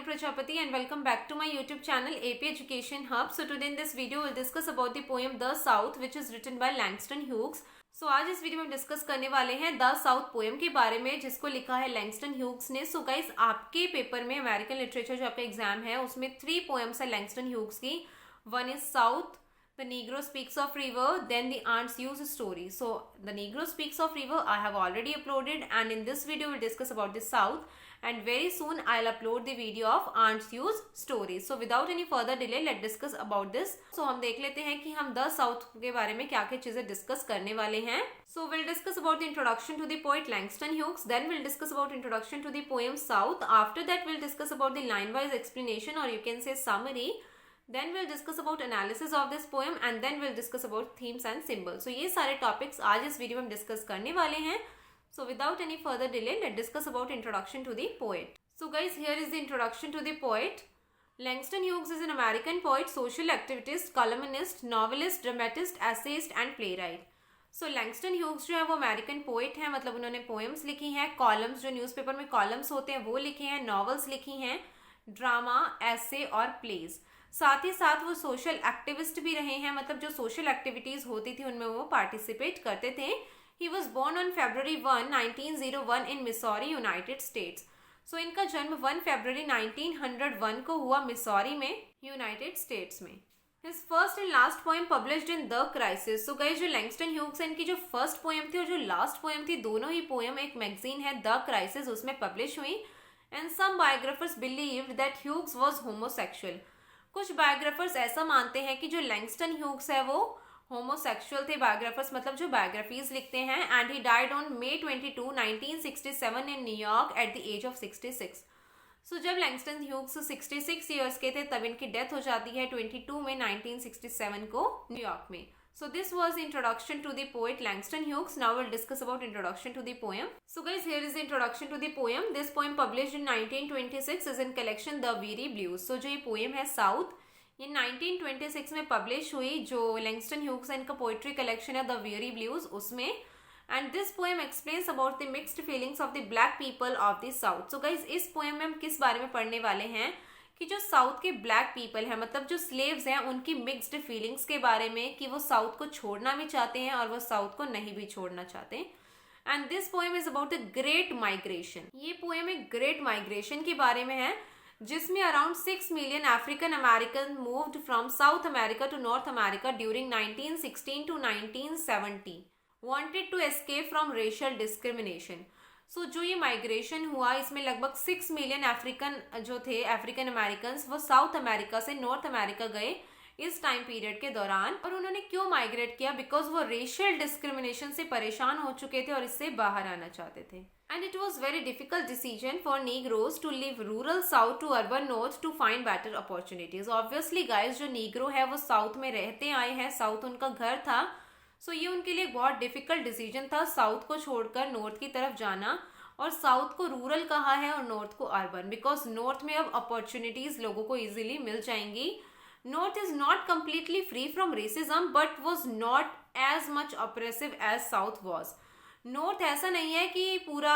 Prajapati and welcome back to my YouTube channel AP Education Hub. So today in this video we'll discuss about the poem The South which is written by Langston Hughes. So आज इस video में discuss करने वाले हैं the south poem के बारे में जिसको लिखा है लैंगस्टन ह्यूग्स ने. सो गाइस आपके पेपर में अमेरिकन लिटरेचर जो आपका एग्जाम है उसमें 3 पोएम्स है लैंगस्टन ह्यूग्स की. One is south, The Negro Speaks of River, then the Aunt's Use story. So The Negro Speaks of River I have already uploaded, and in this video we'll discuss about the South, and very soon I'll upload the video of Aunt's Use story. So without any further delay let's discuss about this. So हम देख लेते हैं कि हम The South के बारे में क्या क्या चीजें डिस्कस करने वाले हैं. So we'll discuss about the introduction to the poet Langston Hughes, then we'll discuss about introduction to the poem South. After that we'll discuss about the line wise explanation, or you can say summary. Then we'll discuss about analysis of this poem, and then we'll discuss about themes and symbols. So ये सारे topics आज इस video में हम discuss करने वाले हैं. So without any further delay, let's discuss about introduction to the poet. So guys, here is the introduction to the poet. Langston Hughes is an American poet, social activist, columnist, novelist, dramatist, essayist and playwright. So Langston Hughes जो है वो American poet है, मतलब उन्होंने poems लिखी हैं, columns जो newspaper में कॉलम्स होते हैं वो लिखे हैं, नॉवेल्स लिखी हैं, ड्रामा, ऐसे और प्लेज. साथ ही साथ वो सोशल एक्टिविस्ट भी रहे हैं, मतलब जो सोशल एक्टिविटीज होती थी उनमें वो पार्टिसिपेट करते थे. He was born on February 1, 1901 in Missouri, United States. So इनका जन्म 1 फरवरी 1901 को हुआ मिसौरी में, यूनाइटेड स्टेट्स में. His first and last poem published in the Crisis. So guys जो लैंगस्टन ह्यूग्स इनकी जो फर्स्ट पोएम थी और जो लास्ट पोएम थी, दोनों ही पोएम एक मैगजीन है द क्राइसिस उसमें पब्लिश हुई. And some biographers believed that Hughes was homosexual. कुछ बायोग्राफर्स ऐसा मानते हैं कि जो लैंगस्टन ह्यूग्स है वो होमोसेक्सुअल थे. बायोग्राफर्स मतलब जो बायोग्राफीज लिखते हैं. And he died on May 22, 1967 in New York at the age of 66. So जब लैंगस्टन ह्यूग्स 66 ईयर्स के थे तब इनकी डेथ हो जाती है 22 में 1967 को न्यूयॉर्क में. So this was the introduction to the poet Langston Hughes. Now we'll discuss about introduction to the poem. So guys, here is the introduction to the poem. This poem published in 1926 is in collection The Weary Blues. So जो ये poem है South, ये 1926 में publish हुई. जो Langston Hughes है इनका poetry collection है The Weary Blues उसमें. And this poem explains about the mixed feelings of the black people of the South. So guys, इस poem में हम किस बारे में पढ़ने वाले हैं कि जो साउथ के ब्लैक पीपल हैं, मतलब जो स्लेव्स हैं, उनकी मिक्स्ड फीलिंग्स के बारे में कि वो साउथ को छोड़ना भी चाहते हैं और वो साउथ को नहीं भी छोड़ना चाहते. And this poem is about the great migration. ये पोएम एक ग्रेट माइग्रेशन के बारे में है जिसमें around 6 million African American moved from South America to North America during 1916 to 1970 wanted to escape from racial discrimination. So जो ये migration हुआ इसमें लगभग 6 मिलियन अफ्रीकन जो थे, अफ्रीकन अमेरिकन, वो साउथ अमेरिका से नॉर्थ अमेरिका गए इस टाइम पीरियड के दौरान. और उन्होंने क्यों माइग्रेट किया? बिकॉज वो रेशियल डिस्क्रिमिनेशन से परेशान हो चुके थे और इससे बाहर आना चाहते थे. And it was very difficult decision for negroes to live rural south to urban north to find better opportunities. Obviously guys जो नीग्रो है वो साउथ में रहते आए हैं, साउथ उनका घर था. सो ये उनके लिए बहुत डिफिकल्ट डिसीजन था साउथ को छोड़कर नॉर्थ की तरफ जाना. और साउथ को रूरल कहा है और नॉर्थ को अर्बन, बिकॉज नॉर्थ में अब अपॉर्चुनिटीज लोगों को इजीली मिल जाएंगी. North is not completely free from racism but was not as much oppressive as south was. North ऐसा नहीं है कि पूरा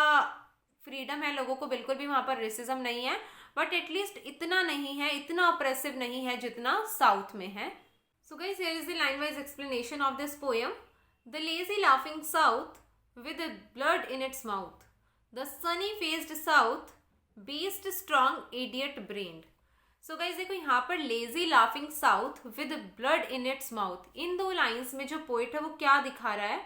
फ्रीडम है लोगों को, बिल्कुल भी वहां पर रेसिज्म नहीं है, बट एटलीस्ट इतना नहीं है, इतना ऑप्रेसिव नहीं है जितना साउथ में है. So guys, here is the line-wise explanation of this poem. The lazy laughing South with the blood in its mouth. The sunny-faced South, beast strong, idiot-brained. So guys, देखो यहाँ पर lazy laughing South with blood in its mouth. In 2 lines में जो poet है वो क्या दिखा रहा है?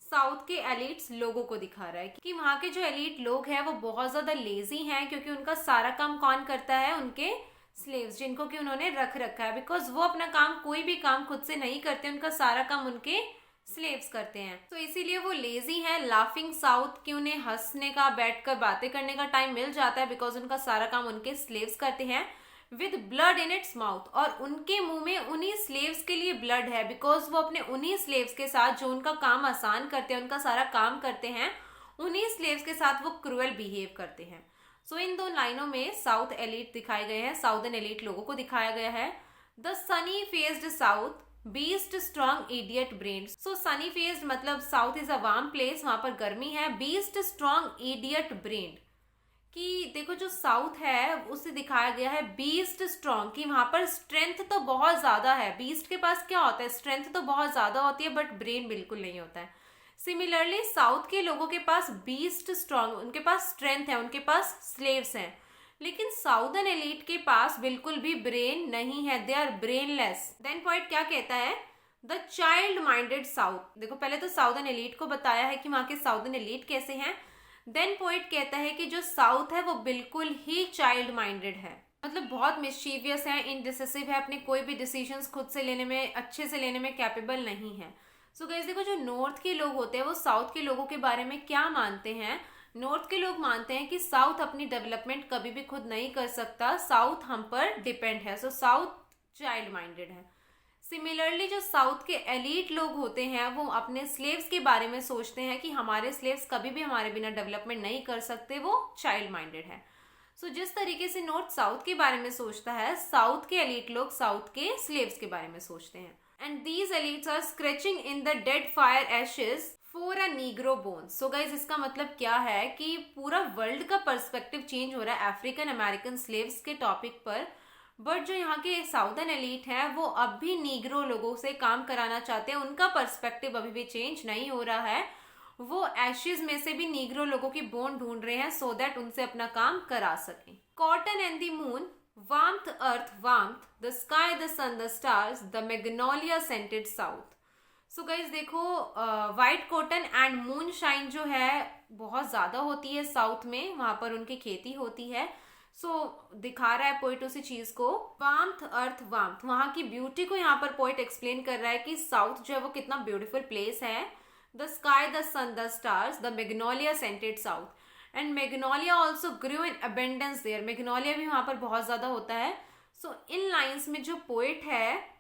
साउथ के एलिट्स लोगों को दिखा रहा है कि वहाँ के जो एलिट लोग हैं वो बहुत ज़्यादा लेजी हैं, क्योंकि उनका सारा काम कौन करता है? उनके स्लेव्स, जिनको कि उन्होंने रख रखा है. बिकॉज वो अपना काम, कोई भी काम खुद से नहीं करते, उनका सारा काम उनके स्लेव्स करते हैं. तो इसीलिए वो लेजी है. लाफिंग साउथ कि उन्हें हंसने का, बैठकर बातें करने का टाइम मिल जाता है, बिकॉज उनका सारा काम उनके स्लेव्स करते हैं. With blood in its mouth, और उनके मुंह में उन्हीं स्लेव्स के लिए ब्लड है, बिकॉज वो अपने उन्हीं स्लेव्स के साथ जो उनका काम आसान करते हैं, उनका सारा काम करते हैं, उन्हीं स्लेव्स के साथ वो क्रूअल बिहेव करते हैं. सो इन 2 लाइनों में साउथ एलिट दिखाए गए हैं, साउदर्न एलिट लोगों को दिखाया गया है. The sunny faced south, beast strong, idiot brained. So sunny faced मतलब south is a warm place, वहां पर गर्मी है. बीस्ट स्ट्रॉन्ग, इडियट ब्रेन्ड कि देखो जो साउथ है उसे दिखाया गया है बीस्ट स्ट्रॉन्ग, कि वहां पर स्ट्रेंथ तो बहुत ज्यादा है। बीस्ट के पास क्या होता है, स्ट्रेंथ तो बहुत ज्यादा होती है बट ब्रेन बिल्कुल नहीं होता है। सिमिलरली साउथ के लोगों के पास बीस्ट स्ट्रॉन्ग, उनके पास स्ट्रेंथ है, उनके पास स्लेव्स हैं, लेकिन साउदर्न एलीट के पास बिल्कुल भी ब्रेन नहीं है, they are brainless. Then point क्या कहता है, द चाइल्ड माइंडेड साउथ। देखो पहले तो साउदर्न एलीट को बताया है कि वहां के साउदर्न एलीट कैसे हैं। देन पॉइंट कहता है कि जो साउथ है वो बिल्कुल ही चाइल्ड माइंडेड है, मतलब बहुत मिस्चीवियस है, इनडिसिसिव है, अपने कोई भी डिसीजंस खुद से लेने में, अच्छे से लेने में कैपेबल नहीं है। सो गाइस देखो जो नॉर्थ के लोग होते हैं वो साउथ के लोगों के बारे में क्या मानते हैं। नॉर्थ के लोग मानते हैं कि साउथ अपनी डेवलपमेंट कभी भी खुद नहीं कर सकता, साउथ हम पर डिपेंड है। सो साउथ चाइल्ड माइंडेड है। सिमिलरली जो साउथ के एलीट लोग होते हैं वो अपने स्लेव्स के बारे में सोचते हैं कि हमारे स्लेव्स कभी भी हमारे बिना डेवलपमेंट नहीं कर सकते, वो चाइल्ड माइंडेड है। सो जिस तरीके से नॉर्थ साउथ के बारे में सोचता है, साउथ के एलीट लोग साउथ के स्लेव्स के बारे में सोचते हैं। And these elites are scratching in the dead fire ashes for a negro bones. So guys इसका मतलब क्या है कि पूरा वर्ल्ड का पर्सपेक्टिव चेंज हो रहा है अफ्रीकन अमेरिकन स्लेव्स के टॉपिक पर, बट जो यहाँ के साउदर्न एलीट है वो अब भी नीग्रो लोगों से काम कराना चाहते हैं, उनका पर्सपेक्टिव अभी भी चेंज नहीं हो रहा है। वो एशेज में से भी नीग्रो लोगों की बोन ढूंढ रहे हैं सो दैट उनसे अपना काम करा सकें। Cotton and the moon, warmth earth warmth, the sky the sun the stars, the magnolia scented south. So guys देखो white cotton and moon shine जो है बहुत ज्यादा होती है साउथ में, वहां पर उनकी खेती होती है। दिखा रहा है पोइट उसी चीज को, वार्मथ अर्थ वार्मथ, वहां की ब्यूटी को यहाँ पर पोइट एक्सप्लेन कर रहा है कि साउथ जो है वो कितना ब्यूटीफुल प्लेस है। The sky the sun the stars, the magnolia scented south, and magnolia also grew in abundance there, magnolia भी वहां पर बहुत ज्यादा होता है। इन लाइन्स में जो पोइट है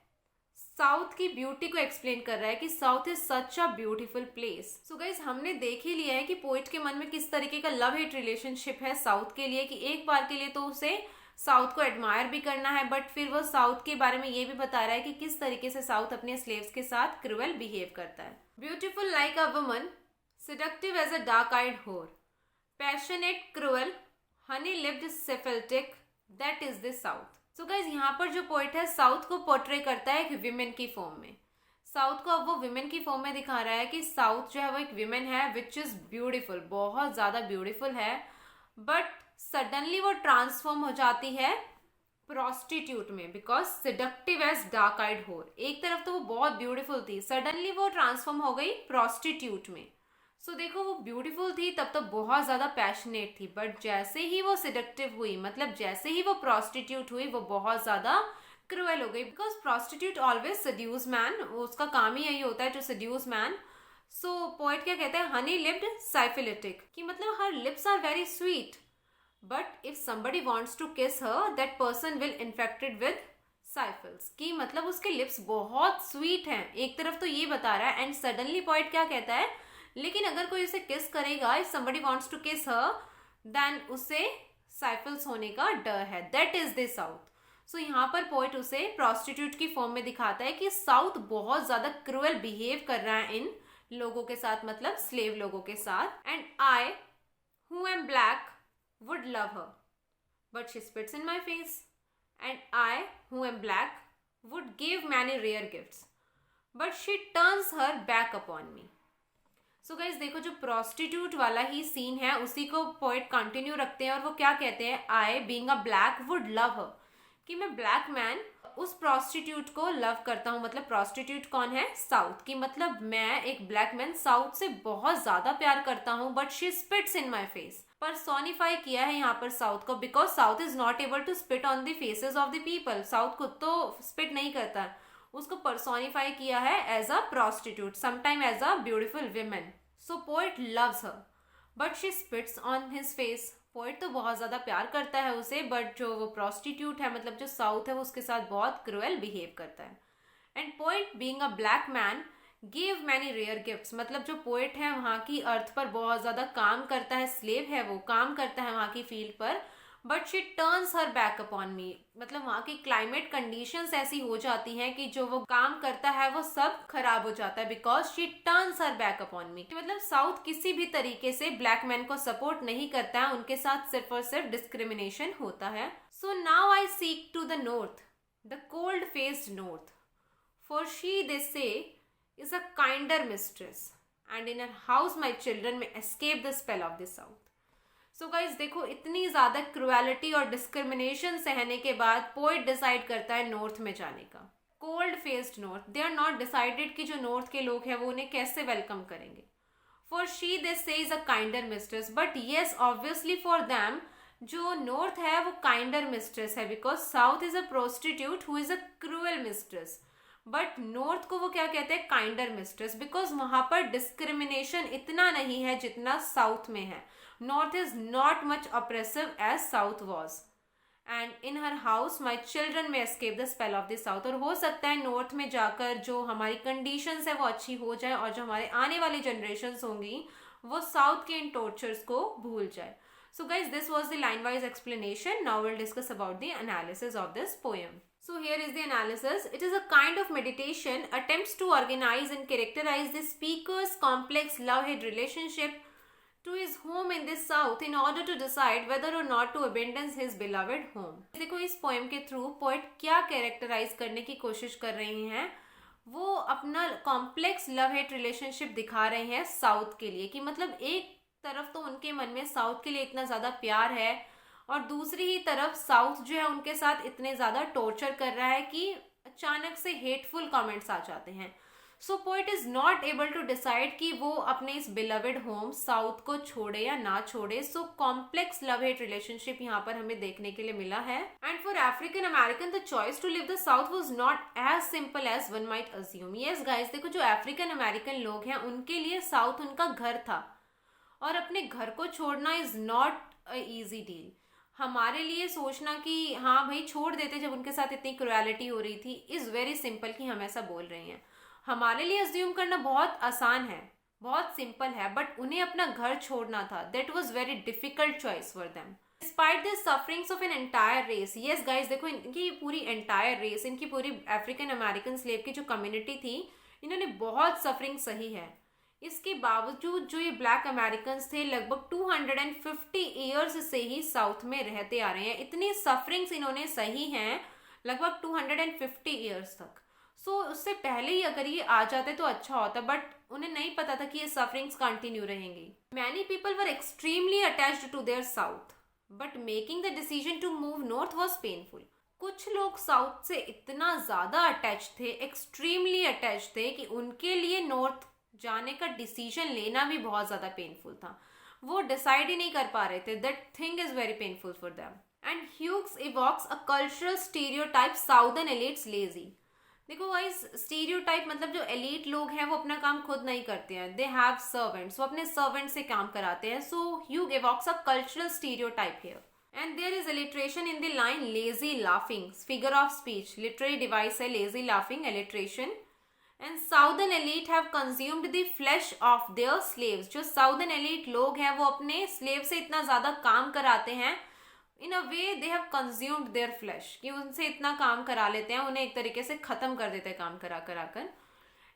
साउथ की ब्यूटी को एक्सप्लेन कर रहा है कि south is such a beautiful place. So guys हमने देख ही लिया है कि पोइट के मन में किस तरीके का लव हेट रिलेशनशिप है साउथ के लिए, कि एक बार के लिए तो उसे साउथ को एडमायर भी करना है, बट फिर वो साउथ के बारे में ये भी बता रहा है कि किस तरीके से साउथ अपने स्लेव्स के साथ क्रूअल बिहेव करता है। Beautiful like a woman, seductive as a dark-eyed whore, passionate, cruel, honey-lipped, syphilitic, that is the South. So guys यहाँ पर जो पोइट है साउथ को पोर्ट्रे करता है एक विमेन की फॉर्म में। साउथ को अब वो विमेन की फॉर्म में दिखा रहा है कि साउथ जो है वो एक विमेन है विच इज ब्यूटीफुल, बहुत ज्यादा ब्यूटीफुल है, बट सडनली वो ट्रांसफॉर्म हो जाती है प्रोस्टिट्यूट में, बिकॉज सेडक्टिव एज डार्क आइड होर। एक तरफ तो वो बहुत ब्यूटीफुल थी, सडनली वो ट्रांसफॉर्म हो गई प्रोस्टिट्यूट में। देखो वो ब्यूटीफुल थी तब तो बहुत ज्यादा पैशनेट थी, बट जैसे ही वो सेडक्टिव हुई, मतलब जैसे ही वो प्रोस्टिट्यूट हुई, वो बहुत ज्यादा क्रूएल हो गई, because prostitute always seduce man, उसका काम ही यही होता है टू सड्यूस मैन। पोएट क्या कहता है, हनी लिप्ड साइफिलिटिक, कि मतलब हर lips are very sweet, but if somebody wants to kiss her, that person will infected with साइफल्स, की मतलब उसके लिप्स बहुत स्वीट हैं, एक तरफ तो ये बता रहा है। एंड सडनली पोएट क्या कहता है, लेकिन अगर कोई उसे किस करेगा, if somebody wants to kiss her, then उसे साइफल्स होने का डर है, दैट इज द साउथ। यहाँ पर पोएट उसे प्रोस्टिट्यूट की फॉर्म में दिखाता है कि साउथ बहुत ज्यादा क्रूअल बिहेव कर रहा है इन लोगों के साथ, मतलब स्लेव लोगों के साथ। And I who am black would love her, but she spits in my face, and I, who am black, would give many rare gifts, but she turns her back upon me. Guys देखो जो prostitute वाला ही scene है उसी को poet continue रखते हैं, और वो क्या कहते हैं, I being a black would love her, कि मैं ब्लैक मैन उस प्रोस्टिट्यूट को लव करता हूँ। मतलब प्रोस्टिट्यूट कौन है, साउथ की, मतलब मैं एक ब्लैक मैन साउथ से बहुत ज्यादा प्यार करता हूँ, but she spits in my face. Personify किया है यहाँ पर साउथ को, because south is not able to spit on the faces of the people. South खुद तो स्पिट नहीं करता, उसको पर्सोनिफाई किया है as a prostitute, sometime as a beautiful women. Poet loves her but she spits on his face. Poet तो बहुत ज्यादा प्यार करता है उसे, बट जो वो प्रोस्टिट्यूट है, मतलब जो साउथ है, वो उसके साथ बहुत क्रूएल बिहेव करता है। And poet being a black man give many rare gifts, मतलब जो पोएट है वहाँ की अर्थ पर बहुत ज्यादा काम करता है, स्लेव है वो, काम करता है वहाँ की फील्ड पर, but she turns her back upon मी, मतलब वहाँ की क्लाइमेट कंडीशंस ऐसी हो जाती हैं कि जो वो काम करता है वो सब खराब हो जाता है, because she turns her back upon मी। मतलब साउथ किसी भी तरीके से ब्लैक मैन को सपोर्ट नहीं करता है, उनके साथ सिर्फ और सिर्फ डिस्क्रिमिनेशन होता है। So now I seek to the north, the cold faced north, for she, they say, is a kinder mistress, and in her house my children may escape the spell of the south. So guys, देखो इतनी ज़्यादा cruelty और discrimination सहने के बाद poet decide करता है north में जाने का। Cold faced north, they are not decided कि जो नॉर्थ के लोग हैं वो उन्हें कैसे वेलकम करेंगे। फॉर शी, दे से, is a kinder mistress, but yes obviously for them जो नॉर्थ है वो काइंडर मिस्ट्रेस है, because south is a prostitute who is a cruel mistress. But north को वो क्या कहते हैं, काइंडर मिस्ट्रेस, बिकॉज वहां पर डिस्क्रिमिनेशन इतना नहीं है जितना साउथ में है। North is not much oppressive as south was, and in her house my children may escape the spell of the south. और हो सकता है नॉर्थ में जाकर जो हमारी कंडीशंस है वो अच्छी हो जाए और जो हमारे आने वाली जनरेशन होंगी वो साउथ के इन टॉर्चर्स को भूल जाए। So guys, this was the line-wise explanation. Now we'll discuss about the analysis of this poem. So here is the analysis. It is a kind of meditation, attempts to organize and characterize the speaker's complex love-hate relationship to his home in the south in order to decide whether or not to abandon his beloved home. देखो इस poem के through poet क्या characterize करने की कोशिश कर रहे हैं, वो अपना complex love-hate relationship दिखा रहे हैं साउथ के लिए, कि मतलब एक तरफ तो उनके मन में साउथ के लिए इतना ज़्यादा प्यार है और दूसरी ही तरफ साउथ जो है उनके साथ इतने ज़्यादा टॉर्चर कर रहा है कि अचानक से हेटफुल कमेंट्स आ जाते हैं। So poet is not able to decide कि वो अपने इस बिलवेड होम साउथ को छोड़े या ना छोड़े। So complex love hate relationship यहाँ पर हमें देखने के लिए मिला है। And for African American the choice to live the south was not as simple as one might assume. Yes guys, देखो जो अफ्रीकन अमेरिकन लोग हैं उनके लिए साउथ उनका घर था और अपने घर को छोड़ना is not a easy deal. हमारे लिए सोचना कि हाँ भाई छोड़ देते जब उनके साथ इतनी क्रुएलिटी हो रही थी इज़ वेरी सिंपल कि हम ऐसा बोल रहे हैं। हमारे लिए अज्यूम करना बहुत आसान है, बहुत सिंपल है, बट उन्हें अपना घर छोड़ना था। That was very difficult choice for them despite the sufferings of an entire race. Yes guys, देखो इनकी पूरी एंटायर रेस, इनकी पूरी अफ्रीकन अमेरिकन स्लेव की जो कम्युनिटी थी, इन्होंने बहुत सफरिंग सही है। इसके बावजूद जो ये ब्लैक अमेरिकन्स थे लगभग 250 ईयर्स से ही साउथ में रहते आ रहे हैं। इतनी सफरिंग्स इन्होंने सही हैं लगभग 250 ईयर्स तक। सो उससे पहले ही अगर ये आ जाते तो अच्छा होता, बट उन्हें नहीं पता था कि ये सफरिंग्स कंटिन्यू रहेंगी। Many people were extremely attached to their south, but making the decision to move north was painful. कुछ लोग साउथ से इतना ज़्यादा अटैच थे, एक्सट्रीमली अटैच थे, कि उनके लिए नॉर्थ जाने का डिसीजन लेना भी बहुत ज़्यादा पेनफुल था। वो डिसाइड ही नहीं कर पा रहे थे। That thing is very painful for them. And Hughes evokes a cultural stereotype southern elites lazy. देखो गाइस, स्टीरियोटाइप मतलब जो एलिट लोग हैं वो अपना काम खुद नहीं करते हैं, दे हैव सर्वेंट्स, वो अपने सर्वेंट से काम कराते हैं। So Hugh evokes a cultural stereotype here. And there is alliteration in the line lazy laughing, figure of speech, literary device है lazy laughing, alliteration. And southern elite have consumed the flesh of their slaves. जो southern elite लोग हैं वो अपने slave से इतना ज़्यादा काम कराते हैं, in a way they have consumed their flesh, कि उनसे इतना काम करा लेते हैं, उन्हें एक तरीके से ख़त्म कर देते हैं काम करा कर।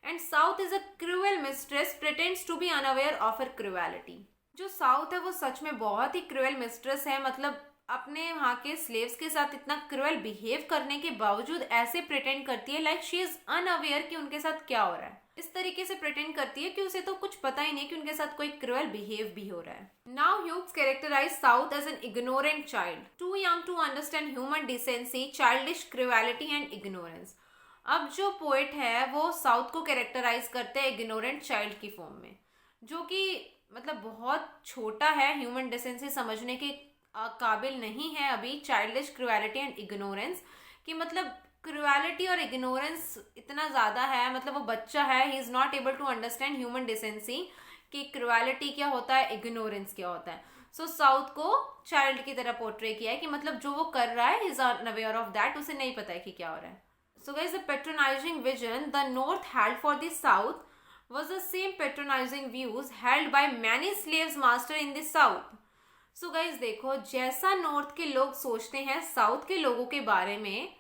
And south is a cruel mistress, pretends to be unaware of her cruelty. जो साउथ है वो सच में बहुत ही क्रूएल मिस्ट्रेस है, मतलब अपने वहाँ के स्लेव्स के साथ इतना क्रूएल बिहेव करने के बावजूद ऐसे प्रिटेंड करती है लाइक शी इज अनअवेयर कि उनके साथ क्या हो रहा है। इस तरीके से प्रिटेंड करती है कि उसे तो कुछ पता ही नहीं कि उनके साथ कोई क्रूएल बिहेव भी हो रहा है। Now Hughes characterise south as an ignorant child, too young to understand human decency, childish cruelty and ignorance. अब जो पोएट है वो साउथ को कैरेक्टराइज करते हैं इग्नोरेंट चाइल्ड की फॉर्म में, जो कि मतलब बहुत छोटा है, ह्यूमन डिसेंसी समझने के काबिल नहीं है अभी। चाइल्डिश क्रूएलिटी एंड इग्नोरेंस कि मतलब क्रूएलिटी और इग्नोरेंस इतना ज़्यादा है, मतलब वो बच्चा है, he is not able to understand human decency कि क्रूएलिटी क्या होता है, इग्नोरेंस क्या होता है। सो साउथ को चाइल्ड की तरह पोर्ट्रे किया है कि मतलब जो वो कर रहा है, he is unaware of that, उसे नहीं पता है कि क्या हो रहा है। So guys, the patronising vision the north held for the south was the same patronizing views held by many slaves master in the south. So guys देखो, जैसा नॉर्थ के लोग सोचते हैं साउथ के लोगों के बारे में,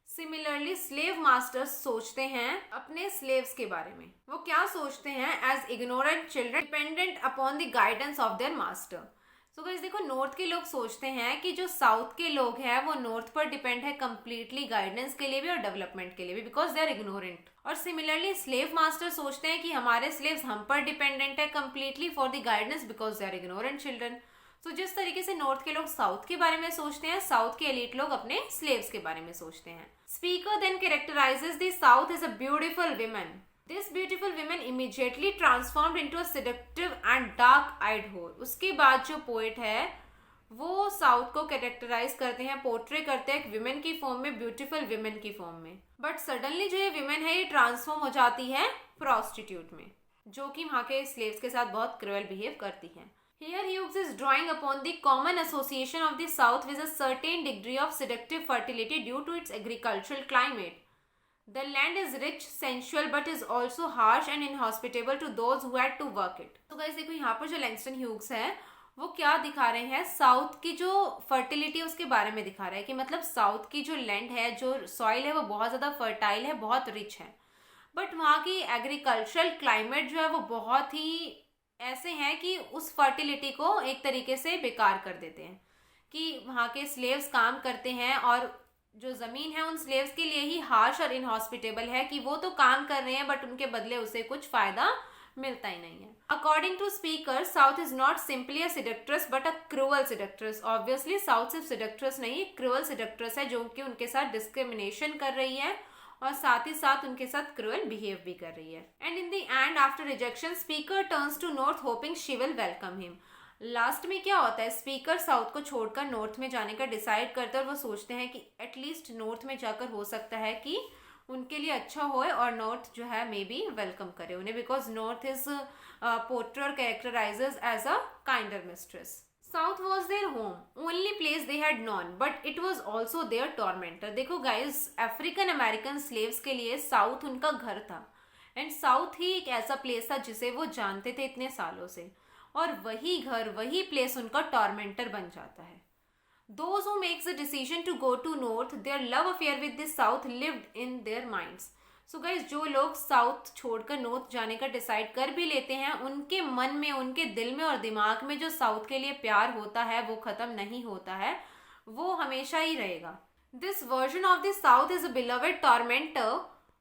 सिमिलरली स्लेव मास्टर्स सोचते हैं अपने स्लेव्स के बारे में। वो क्या सोचते हैं? As ignorant children dependent upon the guidance of their master. So guys देखो, नॉर्थ के लोग सोचते हैं कि जो साउथ के लोग हैं वो नॉर्थ पर डिपेंड है कंप्लीटली गाइडेंस के लिए भी और डेवलपमेंट के लिए भी, बिकॉज दे आर इग्नोरेंट। और सिमिलरली स्लेव मास्टर सोचते हैं कि हमारे स्लेव्स हम पर डिपेंडेंट है completely for the guidance because they are ignorant children. तो जिस तरीके से नॉर्थ के लोग साउथ के बारे में सोचते हैं, साउथ के एलीट लोग अपने स्लेव्स के बारे में सोचते हैं। Speaker then characterises the south as a beautiful women. This beautiful women immediately transformed into a seductive and dark eyed hole. उसके बाद जो पोएट है वो साउथ को कैरेक्टराइज करते हैं, पोर्ट्रे करते हैं एक विमेन की फॉर्म में, ब्यूटीफुल विमेन की फॉर्म में। बट सडनली जो ये विमेन है ये ट्रांसफॉर्म हो जाती है प्रोस्टिट्यूट में, जो कि वहां के स्लेव्स के साथ बहुत क्रूअल बिहेव करती है। Here Hughes is drawing upon the common association of the South with a certain degree of seductive fertility due to its agricultural climate. The land is rich, sensual, but is also harsh and inhospitable to those who had to work it. तो guys देखो, यहाँ पर जो Langston Hughes है वो क्या दिखा रहे हैं? साउथ की जो फर्टिलिटी है उसके बारे में दिखा रहे हैं कि मतलब साउथ की जो लैंड है, जो सॉइल है वो बहुत ज़्यादा फर्टाइल है, बहुत रिच है, बट वहाँ की एग्रीकल्चरल क्लाइमेट जो है वो बहुत ही ऐसे हैं कि उस फर्टिलिटी को एक तरीके से बेकार कर देते हैं। कि वहाँ के स्लेव्स काम करते हैं और जो ज़मीन है उन स्लेव्स के लिए ही हार्श और इनहॉस्पिटेबल है कि वो तो काम कर रहे हैं बट उनके बदले उसे कुछ फ़ायदा मिलता ही नहीं है। According to speaker, south is not simply a seductress but a cruel seductress. Obviously south सिर्फ सिडक्ट्रेस नहीं, क्रूअल सिडक्ट्रेस है जो कि उनके साथ डिस्क्रिमिनेशन कर रही है और साथ ही साथ उनके साथ क्रूअल बिहेव भी कर रही है। And in the end after rejection speaker turns to north hoping she will welcome him. Last में क्या होता है? स्पीकर साउथ को छोड़कर नॉर्थ में जाने का डिसाइड करते हैं और वो सोचते हैं कि एटलीस्ट नॉर्थ में जाकर हो सकता है कि उनके लिए अच्छा होए और नॉर्थ जो है मे बी वेलकम करे उन्हें, बिकॉज नॉर्थ इज पोर्ट्रे और characterises as a kinder mistress. South was their home, only place they had known, but it was also their tormentor. देखो guys, अफ्रीकन अमेरिकन स्लेव्स के लिए south उनका घर था and south ही एक ऐसा place था जिसे वो जानते थे इतने सालों से, और वही घर, वही प्लेस उनका टॉर्मेंटर बन जाता है। Those who makes the decision to go to north, their love affair with the south lived in their minds. So guys, जो लोग साउथ छोड़कर नॉर्थ जाने का डिसाइड कर भी लेते हैं, उनके मन में, उनके दिल में और दिमाग में जो साउथ के लिए प्यार होता है वो खत्म नहीं होता है, वो हमेशा ही रहेगा। This version of the south is a beloved tormentor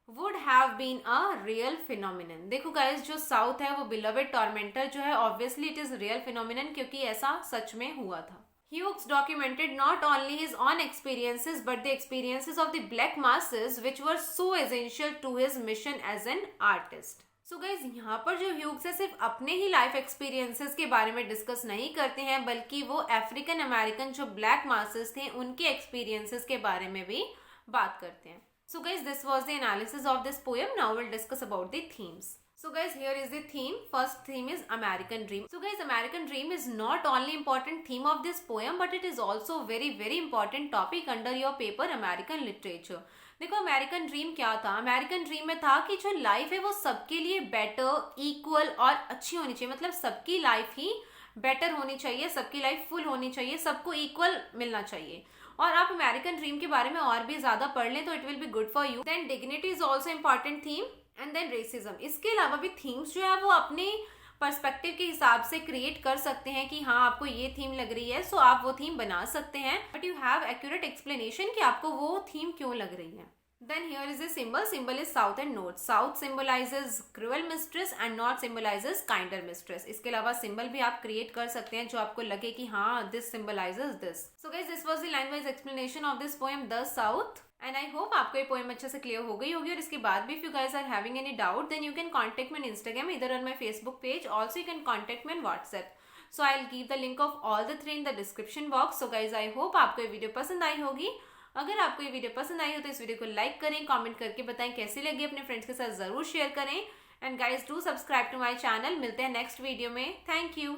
would have been a real phenomenon. देखो गाइज, जो साउथ है वो बिलवेड टॉर्मेंटर जो है, obviously it is real phenomenon क्योंकि ऐसा सच में हुआ था। Hughes documented not only his own experiences but the experiences of the black masses which were so essential to his mission as an artist. So guys, यहाँ पर जो Hughes है सिर्फ अपने ही लाइफ एक्सपीरियंसेस के बारे में डिस्कस नहीं करते हैं, बल्कि वो अफ्रीकन अमेरिकन जो ब्लैक मासेस थे उनके एक्सपीरियंसेस के बारे में भी बात करते हैं। So guys, this was the analysis of this poem. Now we'll discuss about the themes. So guys, here is the theme. First theme is American Dream. So guys, American Dream is not only important theme of this poem but it is also very important topic under your paper American Literature. देखो, American dream क्या था? American dream में था कि जो life है वो सबके लिए बेटर, इक्वल और अच्छी होनी चाहिए। मतलब सबकी लाइफ ही बेटर होनी चाहिए, सबकी लाइफ फुल होनी चाहिए, सबको इक्वल मिलना चाहिए। और आप अमेरिकन ड्रीम के बारे में और भी ज्यादा पढ़ लें तो it will be good for you. Then dignity is also important theme and then racism. इसके अलावा भी थीम्स जो है वो अपने पर्सपेक्टिव के हिसाब से क्रिएट कर सकते हैं कि हाँ आपको ये थीम लग रही है, सो आप वो थीम बना सकते हैं, but you have accurate explanation कि आपको वो थीम क्यों लग रही है। Then here is a symbol. Symbol is south and north. South symbolizes cruel mistress and north symbolizes kinder mistress. इसके अलावा symbol भी आप create कर सकते हैं जो आपको लगे कि हाँ this symbolizes this. So guys, this was the line wise explanation of this poem The South. And I hope आपको ये poem अच्छे से clear हो गई होगी। और इसके बाद भी if you guys are having any doubt, then you can contact me on Instagram, either on my Facebook page. Also you can contact me on WhatsApp. So I'll give the link of all the three in the description box. So guys, I hope आपको ये video पसंद आई होगी। अगर आपको ये video पसंद आई हो तो इस वीडियो को लाइक करें, कमेंट करके बताएं कैसी लगी, अपने फ्रेंड्स के साथ जरूर शेयर करें। And guys, do subscribe to my channel. मिलते हैं नेक्स्ट वीडियो में। Thank you.